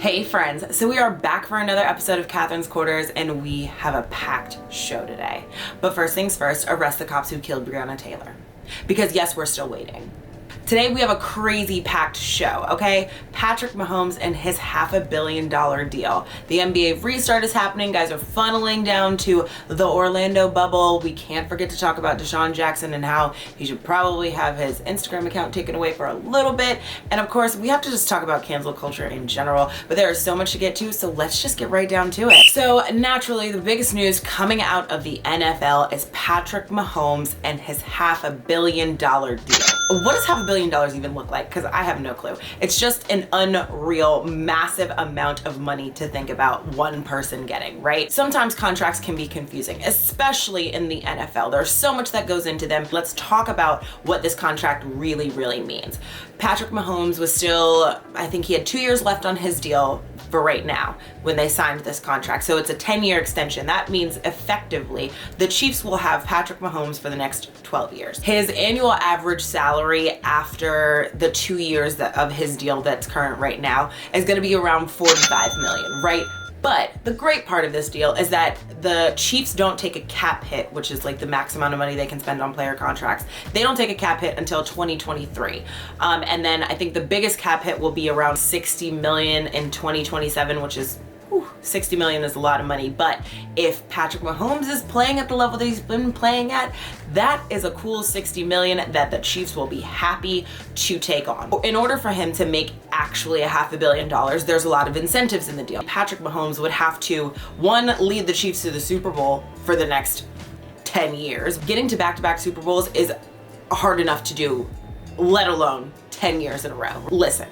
Hey friends, so we are back for another episode of Katherine's Quarters and we have a packed show today. But first things first, arrest the cops who killed Breonna Taylor. Because yes, we're still waiting. Today we have a crazy packed show, okay? Patrick Mahomes and his $500 million deal. The NBA restart is happening. Guys are funneling down to the Orlando bubble. We can't forget to talk about Desean Jackson and how he should probably have his Instagram account taken away for a little bit. And of course, we have to just talk about cancel culture in general, but there is so much to get to, so let's just get right down to it. So naturally, the biggest news coming out of the NFL is Patrick Mahomes and his $500 million deal. What does $500 million even look like? Because I have no clue. It's just an unreal, massive amount of money to think about one person getting, right? Sometimes contracts can be confusing, especially in the NFL. There's so much that goes into them. Let's talk about what this contract really means. Patrick Mahomes was still, I think he had 2 years left on his deal for right now when they signed this contract. So it's a 10-year extension. That means effectively the Chiefs will have Patrick Mahomes for the next 12 years. His annual average salary after the 2 years of his deal that's current right now is going to be around $45 million, right? But the great part of this deal is that the Chiefs don't take a cap hit, which is like the max amount of money they can spend on player contracts. They don't take a cap hit until 2023. And then I think the biggest cap hit will be around $60 million in 2027, which is, $60 million is a lot of money. But if Patrick Mahomes is playing at the level that he's been playing at, that is a cool $60 million that the Chiefs will be happy to take on. In order for him to make actually $500 million, there's a lot of incentives in the deal. Patrick Mahomes would have to, one, lead the Chiefs to the Super Bowl for the next 10 years. Getting to back-to-back Super Bowls is hard enough to do, let alone 10 years in a row. Listen,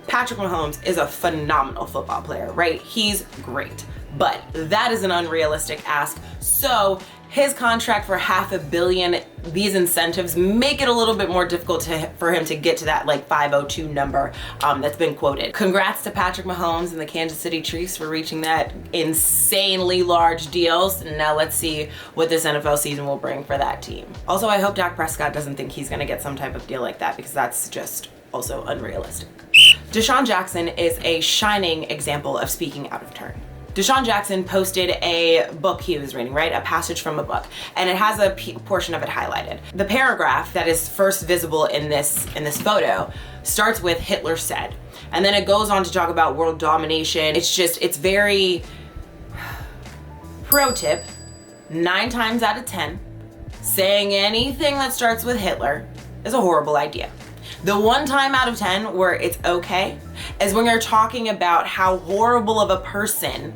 Patrick Mahomes is a phenomenal football player, right? He's great, but that is an unrealistic ask. So his contract for $500 million, these incentives make it a little bit more difficult for him to get to that like 502 number that's been quoted. Congrats to Patrick Mahomes and the Kansas City Chiefs for reaching that insanely large deal. So now let's see what this NFL season will bring for that team. Also, I hope Dak Prescott doesn't think he's gonna get some type of deal like that, because that's just also unrealistic. Desean Jackson is a shining example of speaking out of turn. Desean Jackson posted a book he was reading, right? A passage from a book, and it has a portion of it highlighted. The paragraph that is first visible in this photo starts with "Hitler said," and then it goes on to talk about world domination. It's very pro tip, 9 times out of 10, saying anything that starts with Hitler is a horrible idea. The 1 time out of 10 where it's okay is when you're talking about how horrible of a person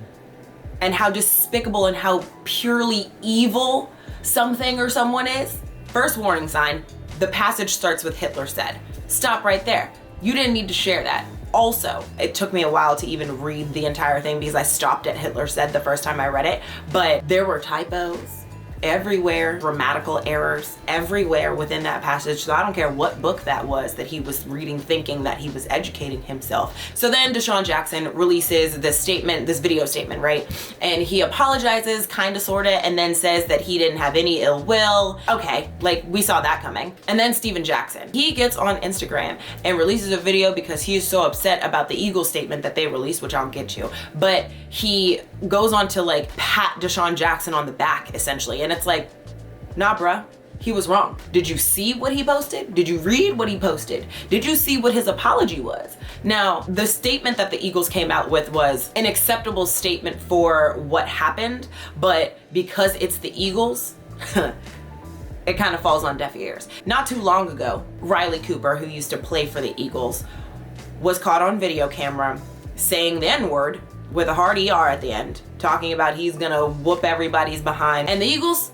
and how despicable and how purely evil something or someone is. First warning sign, the passage starts with "Hitler said." Stop right there. You didn't need to share that. Also, it took me a while to even read the entire thing because I stopped at "Hitler said" the first time I read it, but there were typos everywhere, grammatical errors everywhere within that passage. So I don't care what book that was that he was reading thinking that he was educating himself. So then Desean Jackson releases this statement, this video statement, right? And he apologizes, kinda, sorta, and then says that he didn't have any ill will. Okay, like we saw that coming. And then Desean Jackson, he gets on Instagram and releases a video because he is so upset about the Eagles statement that they released, which I'll get to. But he goes on to like pat Desean Jackson on the back essentially. And it's like, nah, bruh, he was wrong. Did you see what he posted? Did you read what he posted? Did you see what his apology was? Now, the statement that the Eagles came out with was an acceptable statement for what happened, but because it's the Eagles, it kind of falls on deaf ears. Not too long ago, Riley Cooper, who used to play for the Eagles, was caught on video camera saying the N-word with a hard ER at the end, talking about he's gonna whoop everybody's behind. And the Eagles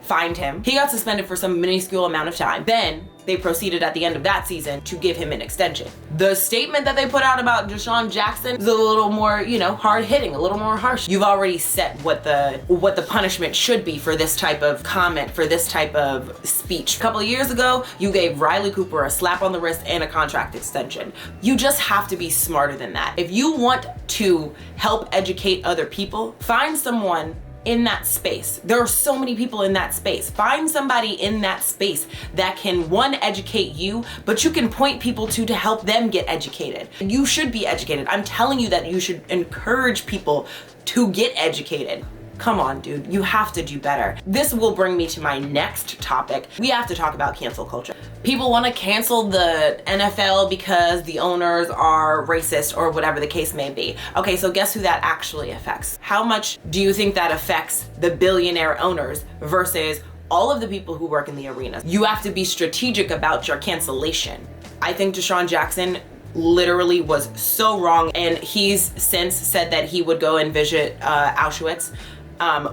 fined him. He got suspended for some minuscule amount of time. Then they proceeded at the end of that season to give him an extension. The statement that they put out about Desean Jackson is a little more, hard hitting, a little more harsh. You've already set what the punishment should be for this type of comment, for this type of speech. A couple of years ago, you gave Riley Cooper a slap on the wrist and a contract extension. You just have to be smarter than that. If you want to help educate other people, find someone in that space. There are so many people in that space. Find somebody in that space that can, one, educate you, but you can point people to help them get educated. You should be educated. I'm telling you that you should encourage people to get educated. Come on, dude, you have to do better. This will bring me to my next topic. We have to talk about cancel culture. People want to cancel the NFL because the owners are racist or whatever the case may be. Okay, so guess who that actually affects? How much do you think that affects the billionaire owners versus all of the people who work in the arena? You have to be strategic about your cancellation. I think Desean Jackson literally was so wrong, and he's since said that he would go and visit Auschwitz.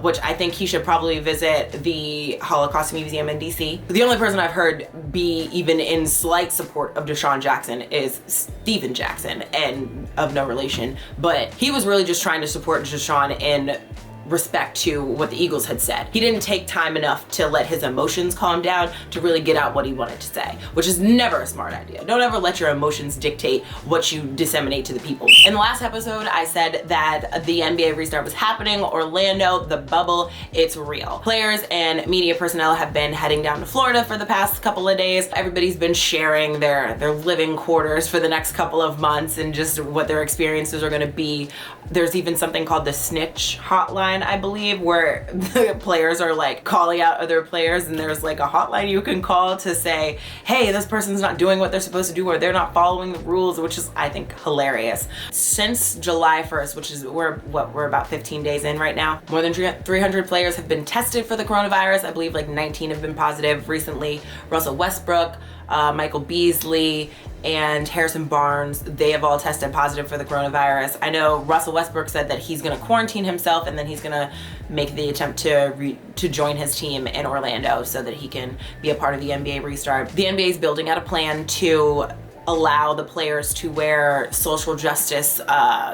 Which I think he should probably visit the Holocaust Museum in DC. The only person I've heard be even in slight support of Desean Jackson is Steven Jackson, and of no relation, but he was really just trying to support Desean in respect to what the Eagles had said. He didn't take time enough to let his emotions calm down to really get out what he wanted to say, which is never a smart idea. Don't ever let your emotions dictate what you disseminate to the people. In the last episode, I said that the NBA restart was happening. Orlando, the bubble, it's real. Players and media personnel have been heading down to Florida for the past couple of days. Everybody's been sharing their living quarters for the next couple of months and just what their experiences are gonna be. There's even something called the snitch hotline, I believe, where the players are like calling out other players, and there's like a hotline you can call to say, hey, this person's not doing what they're supposed to do, or they're not following the rules, which is, I think, hilarious. Since July 1st, which is we're about 15 days in right now, more than 300 players have been tested for the coronavirus. I believe like 19 have been positive recently. Russell Westbrook, Michael Beasley, and Harrison Barnes, they have all tested positive for the coronavirus. I know Russell Westbrook said that he's gonna quarantine himself, and then he's gonna make the attempt to join his team in Orlando so that he can be a part of the NBA restart. The NBA is building out a plan to allow the players to wear social justice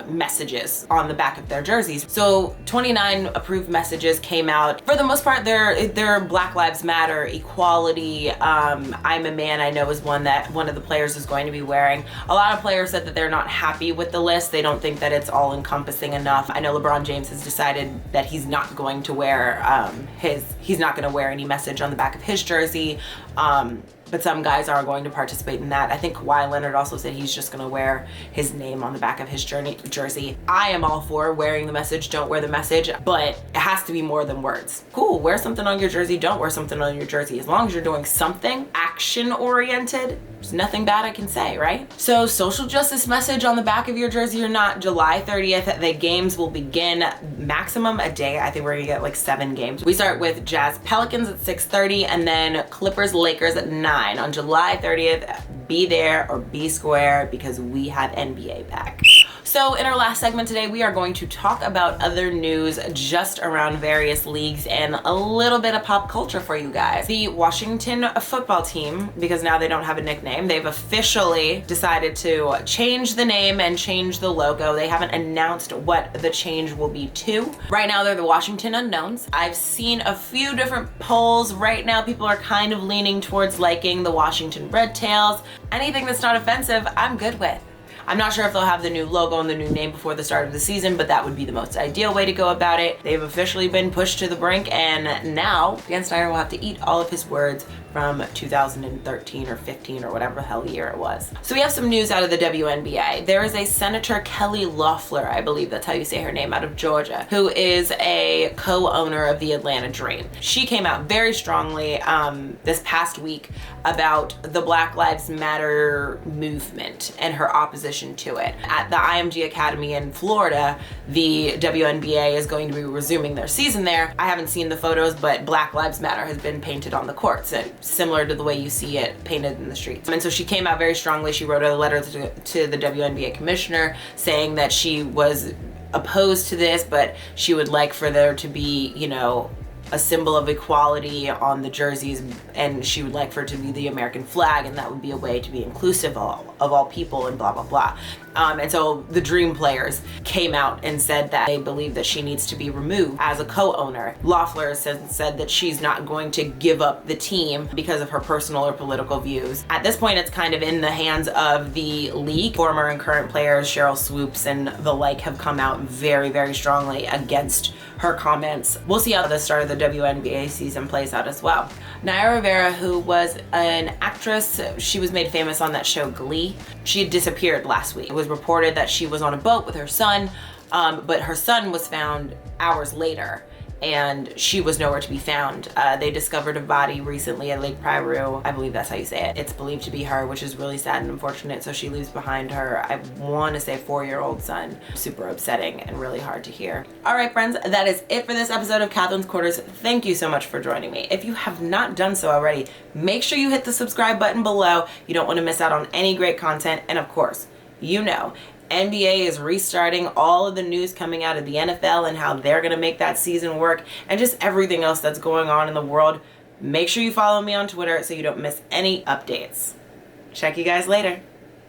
messages on the back of their jerseys. So 29 approved messages came out. For the most part, they're Black Lives Matter, equality, I'm a man, I know is one that one of the players is going to be wearing. A lot of players said that they're not happy with the list. They don't think that it's all encompassing enough. I know LeBron James has decided that he's not going to wear he's not going to wear any message on the back of his jersey. But some guys are going to participate in that. I think Kawhi Leonard also said he's just gonna wear his name on the back of his jersey. I am all for wearing the message, don't wear the message, but it has to be more than words. Cool, wear something on your jersey, don't wear something on your jersey. As long as you're doing something action-oriented, there's nothing bad I can say, right? So social justice message on the back of your jersey or not, July 30th, the games will begin maximum a day. I think we're gonna get like 7 games. We start with Jazz Pelicans at 6:30 and then Clippers Lakers at 9. On July 30th, be there or be square because we have NBA back. So in our last segment today, we are going to talk about other news just around various leagues and a little bit of pop culture for you guys. The Washington football team, because now they don't have a nickname, they've officially decided to change the name and change the logo. They haven't announced what the change will be to. Right now, they're the Washington Unknowns. I've seen a few different polls. Right now, people are kind of leaning towards liking the Washington Red Tails. Anything that's not offensive, I'm good with. I'm not sure if they'll have the new logo and the new name before the start of the season, but that would be the most ideal way to go about it. They've officially been pushed to the brink, and now Dan Snyder will have to eat all of his words from 2013 or 15 or whatever the hell year it was. So we have some news out of the WNBA. There is a Senator Kelly Loeffler, I believe that's how you say her name, out of Georgia, who is a co-owner of the Atlanta Dream. She came out very strongly this past week about the Black Lives Matter movement and her opposition to it. At the IMG Academy in Florida, the WNBA is going to be resuming their season there. I haven't seen the photos, but Black Lives Matter has been painted on the courts, and similar to the way you see it painted in the streets. And so she came out very strongly. She wrote a letter to the WNBA commissioner saying that she was opposed to this, but she would like for there to be, you know, a symbol of equality on the jerseys, and she would like for it to be the American flag, and that would be a way to be inclusive of of all people and blah, blah, blah. And so the Dream players came out and said that they believe that she needs to be removed as a co-owner. Loeffler said that she's not going to give up the team because of her personal or political views. At this point, it's kind of in the hands of the league. Former and current players, Cheryl Swoops and the like, have come out very, very strongly against her comments. We'll see how the start of the WNBA season plays out as well. Naya Rivera, who was an actress, she was made famous on that show Glee. She had disappeared last week. It was reported that she was on a boat with her son, but her son was found hours later and she was nowhere to be found. They discovered a body recently at Lake Piru. I believe that's how you say it. It's believed to be her, which is really sad and unfortunate. So she leaves behind her, I want to say 4-year-old son. Super upsetting and really hard to hear. All right, friends, that is it for this episode of Katherine's Quarters. Thank you so much for joining me. If you have not done so already, make sure you hit the subscribe button below. You don't want to miss out on any great content. And of course, you know, NBA is restarting, all of the news coming out of the NFL and how they're going to make that season work, and just everything else that's going on in the world. Make sure you follow me on Twitter so you don't miss any updates. Check you guys later.